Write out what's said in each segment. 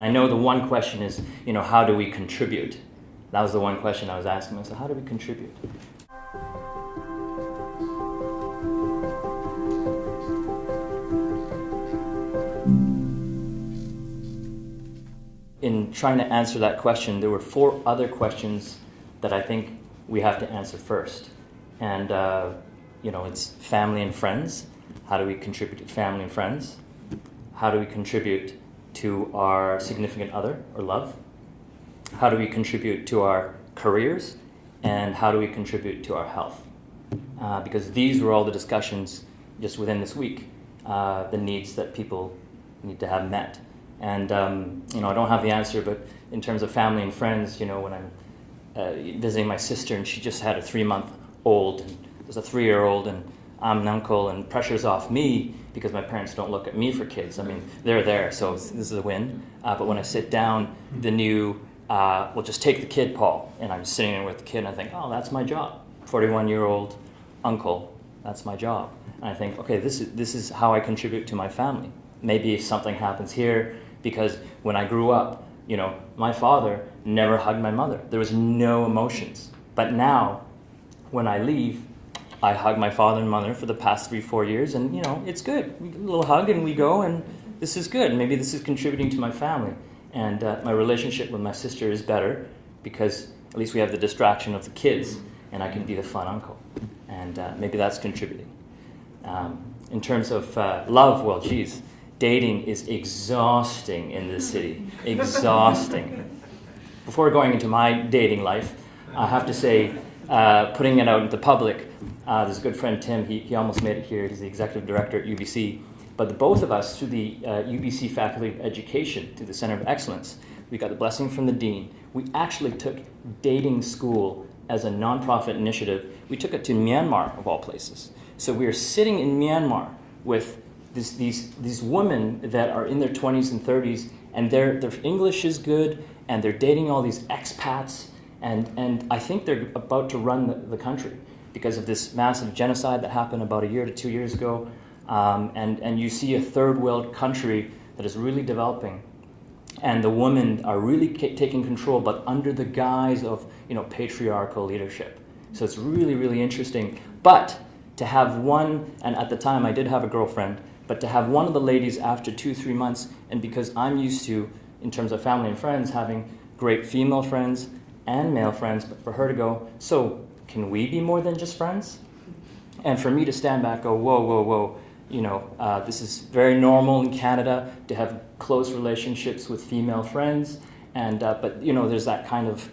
I know the one question is, how do we contribute? That was the one question I was asking myself, how do we contribute? In trying to answer that question, there were 4 other questions that I think we have to answer first. And, it's family and friends. How do we contribute to family and friends? How do we contribute to our significant other or love? How do we contribute to our careers? And how do we contribute to our health? Because these were all the discussions just within this week, the needs that people need to have met. And, I don't have the answer, but in terms of family and friends, when I'm visiting my sister and she just had a 3-month-old, and there's a 3-year-old, and I'm an uncle, and pressure's off me because my parents don't look at me for kids. I mean, they're there, so this is a win. But when I sit down, the new, well, just take the kid, Paul, and I'm sitting there with the kid, and I think, oh, that's my job. 41-year-old uncle, that's my job. And I think, okay, this is how I contribute to my family. Maybe if something happens here, because when I grew up, my father never hugged my mother. There was no emotions. But now, when I leave, I hug my father and mother for the past 3-4 years, and it's good. We get a little hug and we go, and this is good. Maybe this is contributing to my family. And my relationship with my sister is better because at least we have the distraction of the kids, and I can be the fun uncle. And maybe that's contributing. In terms of love, well, geez, dating is exhausting in this city. Exhausting. Before going into my dating life, I have to say, putting it out into the public, there's a good friend, Tim, he almost made it here. He's the executive director at UBC. But the both of us, through the UBC Faculty of Education, through the Center of Excellence, we got the blessing from the dean. We actually took dating school as a nonprofit initiative. We took it to Myanmar, of all places. So we are sitting in Myanmar with these women that are in their 20s and 30s, and their English is good, and they're dating all these expats, and I think they're about to run the country because of this massive genocide that happened about 1 year to 2 years ago. And you see a third world country that is really developing, and the women are really taking control, but under the guise of patriarchal leadership. So it's really, really interesting. But to have one, and at the time I did have a girlfriend, but to have one of the ladies after 2-3 months, and because I'm used to, in terms of family and friends, having great female friends and male friends, but for her to go, so can we be more than just friends? And for me to stand back, go, whoa, this is very normal in Canada to have close relationships with female friends, and but there's that kind of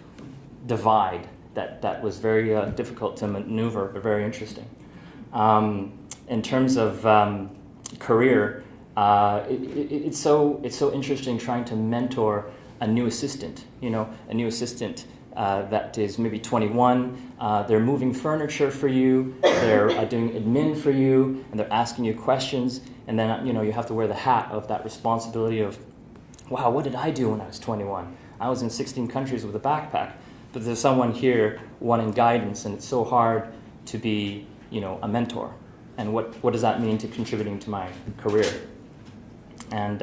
divide that was very difficult to maneuver, but very interesting. In terms of career, it's so interesting trying to mentor a new assistant. That is maybe 21, they're moving furniture for you, they're doing admin for you, and they're asking you questions, and then you have to wear the hat of that responsibility of, wow, what did I do when I was 21? I was in 16 countries with a backpack, but there's someone here wanting guidance, and it's so hard to be, a mentor. And what does that mean to contributing to my career? And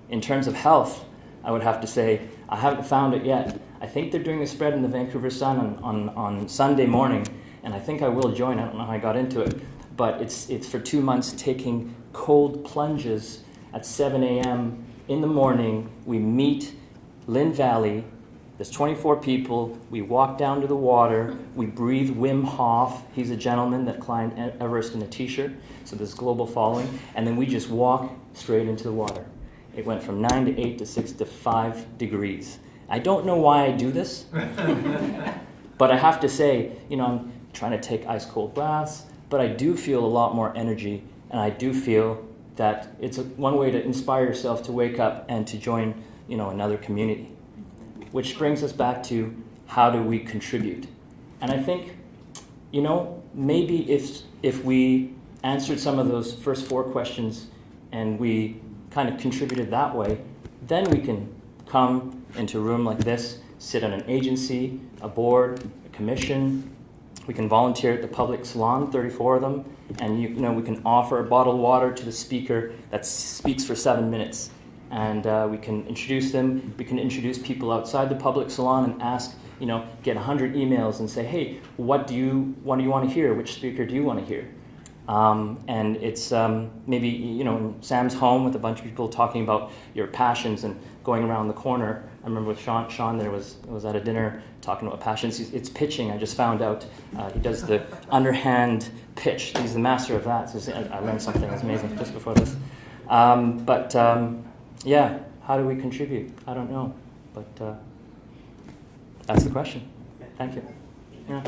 in terms of health, I would have to say, I haven't found it yet. I think they're doing a spread in the Vancouver Sun on Sunday morning, and I think I will join. I don't know how I got into it, but it's for 2 months taking cold plunges at 7 a.m. in the morning. We meet Lynn Valley. There's 24 people. We walk down to the water. We breathe Wim Hof. He's a gentleman that climbed Everest in a t-shirt, so there's global following. And then we just walk straight into the water. It went from 9 to 8 to 6 to 5 degrees. I don't know why I do this, but I have to say, I'm trying to take ice cold baths, but I do feel a lot more energy, and I do feel that it's one way to inspire yourself to wake up and to join, another community. Which brings us back to how do we contribute? And I think, maybe if we answered some of those first 4 questions and we kind of contributed that way, then we can come into a room like this, sit on an agency, a board, a commission. We can volunteer at the public salon, 34 of them, and we can offer a bottle of water to the speaker that speaks for 7 minutes. and we can introduce them. We can introduce people outside the public salon and ask, get 100 emails and say, hey, what do you want to hear? Which speaker do you want to hear? And it's maybe, in Sam's home with a bunch of people talking about your passions and going around the corner. I remember with Sean there was at a dinner talking about passions. It's pitching, I just found out. He does the underhand pitch. He's the master of that. So I learned something that's amazing just before this. Yeah, how do we contribute? I don't know. But that's the question. Thank you. Yeah.